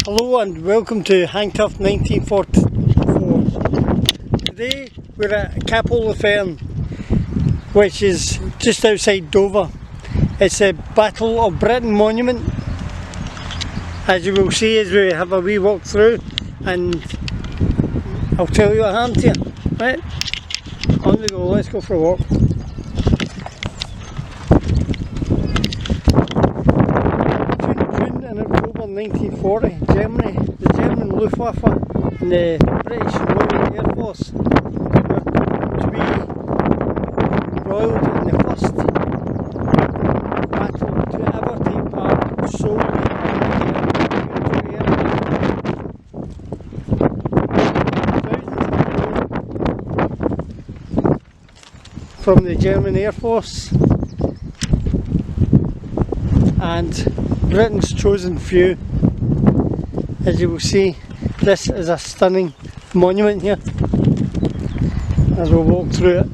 Hello and welcome to Hangtoft 1944. Today we're at Cap Holofernes, which is just outside Dover. It's a Battle of Britain monument, as you will see as we have a wee walk through, and I'll tell you what happened here. Right, on we go, let's go for a walk. June and October 1940, Germany, the German Luftwaffe and the British Royal Air Force were to be embroiled in the first battle to ever take part solely from the German Air Force and Britain's chosen few. As you will see, this is a stunning monument here as we'll walk through it.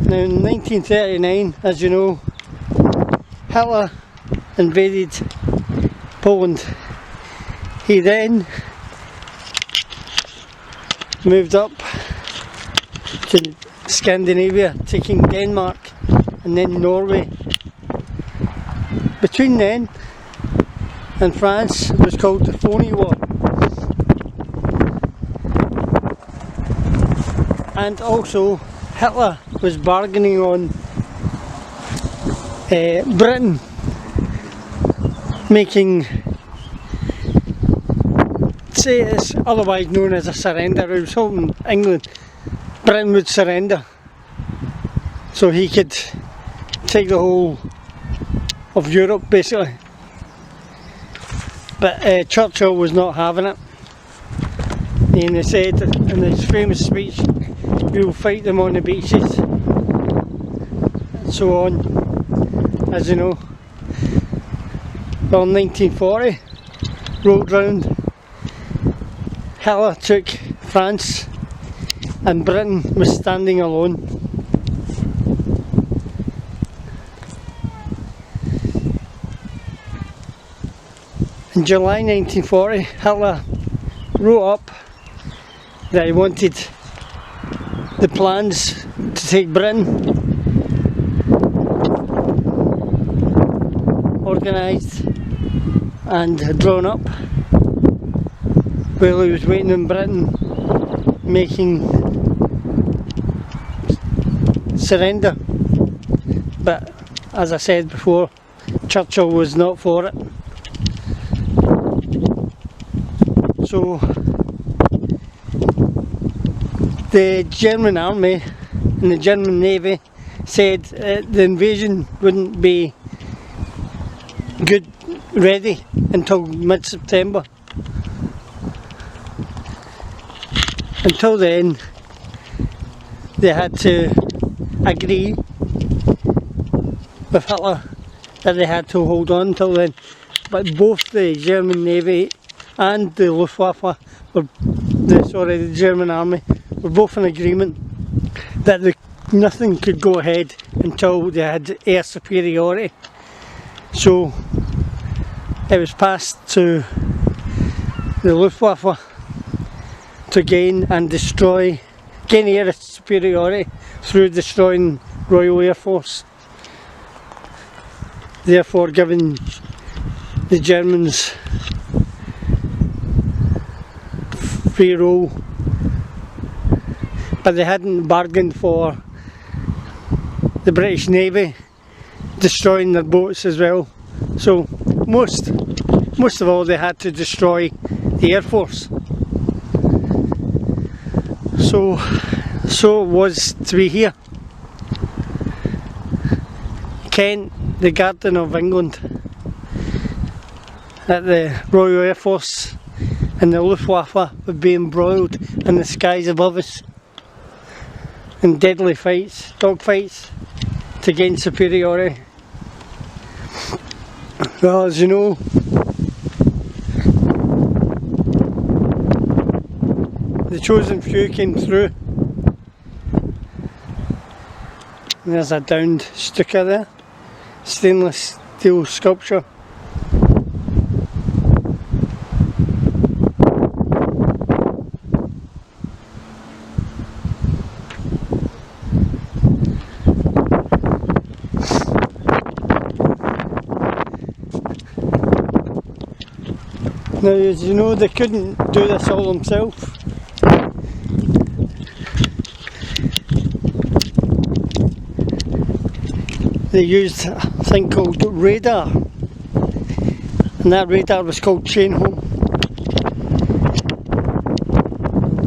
Now in 1939, as you know, Hitler invaded Poland. He then moved up to Scandinavia, taking Denmark and then Norway. Between then and France, it was called the Phony War. And also Hitler was bargaining on Britain making, say it's otherwise known as a surrender. It was hoping England, Britain would surrender so he could take the whole of Europe basically. But Churchill was not having it, and he said in his famous speech, "We will fight them on the beaches," and so on, as you know. Well, 1940 rolled round, Hitler took France and Britain was standing alone. In July 1940, Hitler wrote up that he wanted the plans to take Britain organised and drawn up while he was waiting in Britain making surrender. But as I said before, Churchill was not for it. So the German army and the German navy said the invasion wouldn't be ready until mid-September. Until then they had to agree with Hitler that they had to hold on until then. But both the German navy and the Luftwaffe, the German army, were both in agreement that nothing could go ahead until they had air superiority. So it was passed to the Luftwaffe to gain air superiority through destroying Royal Air Force, therefore giving the Germans free roll. But they hadn't bargained for the British Navy destroying their boats as well. So most of all they had to destroy the Air Force. So it was to be here. Kent, the Guardian of England, at the Royal Air Force and the Luftwaffe would be embroiled in the skies above us in deadly fights, dogfights, to gain superiority. Well, as you know, the chosen few came through. And there's a downed Stuka there, stainless steel sculpture. Now, as you know, they couldn't do this all themselves. They used a thing called radar, and that radar was called Chainholm.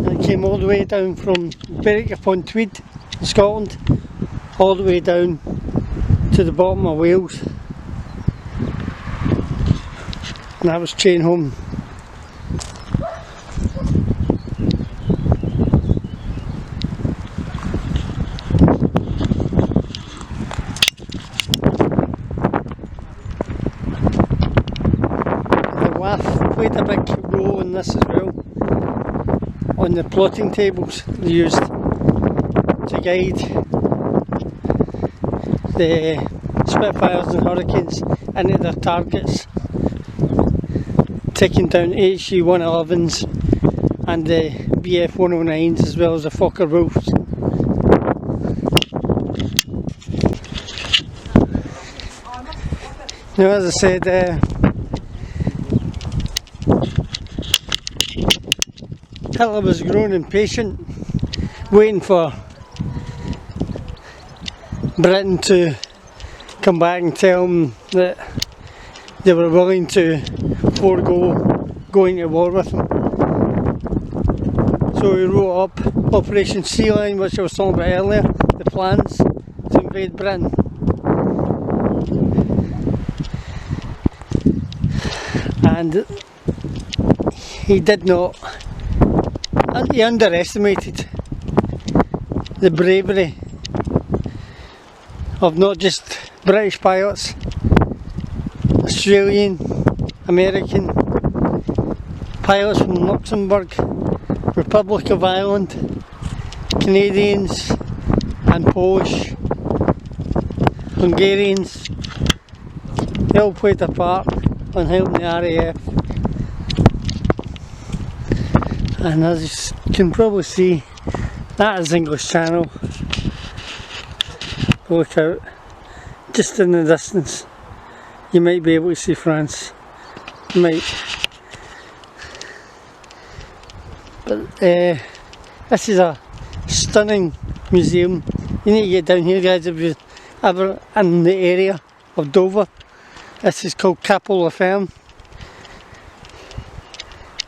And it came all the way down from Berwick upon Tweed, Scotland, all the way down to the bottom of Wales. And that was Chainholm. Played a big role in this as well, on the plotting tables they used to guide the Spitfires and Hurricanes into their targets, taking down HE 111s and the BF 109s as well as the Fokker Wolves. Now, as I said, Hitler was growing impatient, waiting for Britain to come back and tell him that they were willing to forego going to war with him. So he wrote up Operation Sea Lion, which I was talking about earlier, the plans to invade Britain. And he did not. He underestimated the bravery of not just British pilots, Australian, American pilots from Luxembourg, Republic of Ireland, Canadians and Polish, Hungarians. They all played a part on helping the RAF. And as you can probably see, that is English Channel. Look out, just in the distance, you might be able to see France. You might. But this is a stunning museum. You need to get down here, guys, if you're ever in the area of Dover. This is called Capel La Ferme.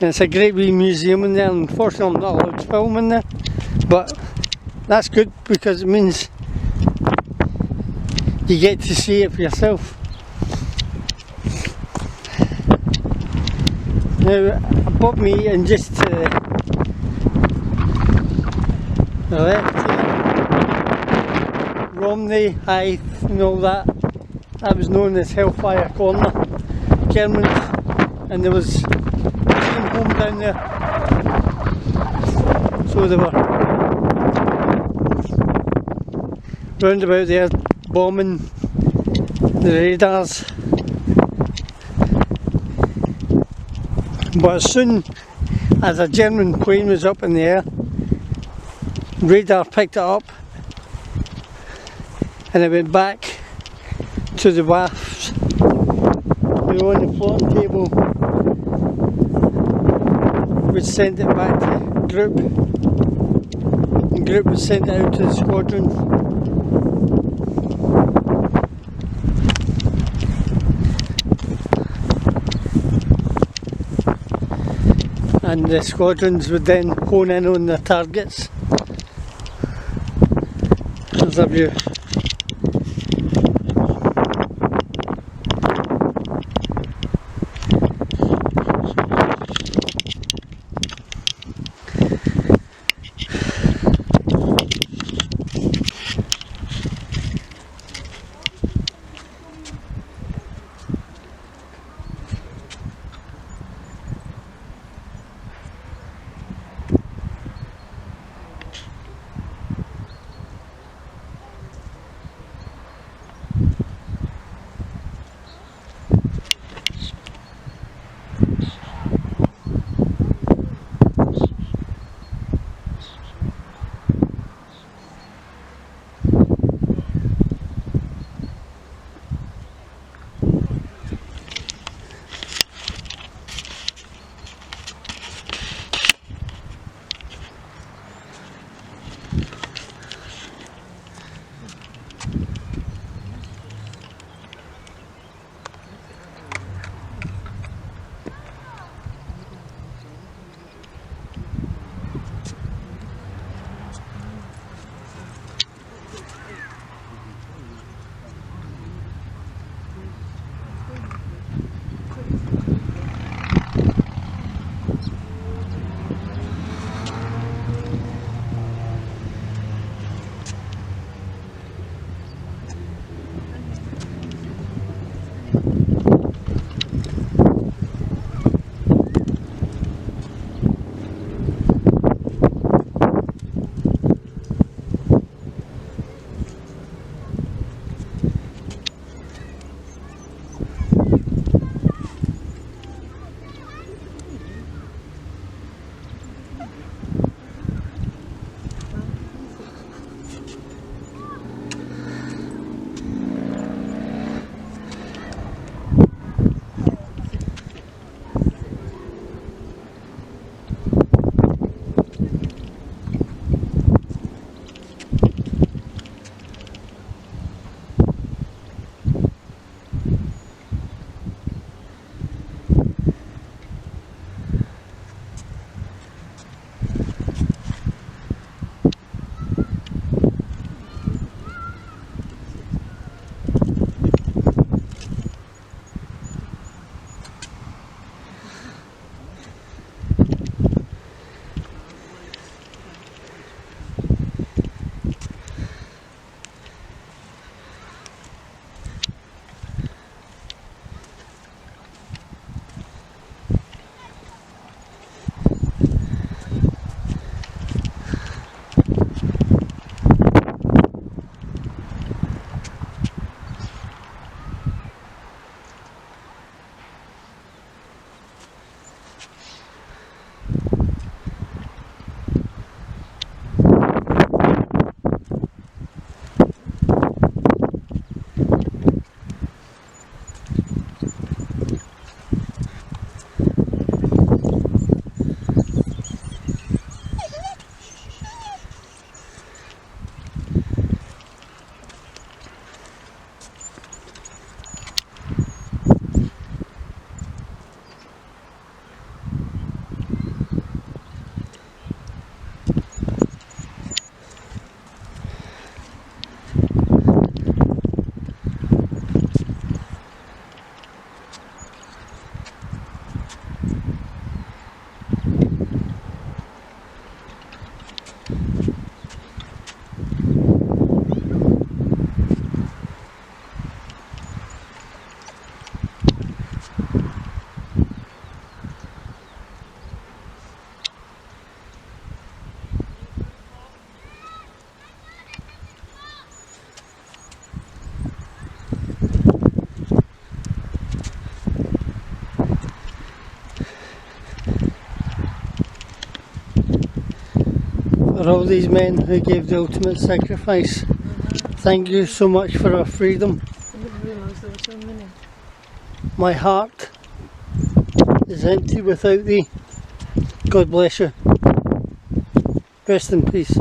And it's a great wee museum in there. Unfortunately, I'm not allowed to film in there, but that's good because it means you get to see it for yourself. Now, above me and just to the left here, Romney, Hythe and all that, that was known as Hellfire Corner, Germans, and there was home down there, so they were round about there bombing the radars. But as soon as a German plane was up in the air, radar picked it up and it went back to the WAFs. We were on the plotting table, would send it back to group, and group would send it out to the squadron. And the squadrons would then hone in on their targets. There's a view. For all these men who gave the ultimate sacrifice, thank you so much for our freedom. I didn't realise there were so many. My heart is empty without thee. God bless you. Rest in peace.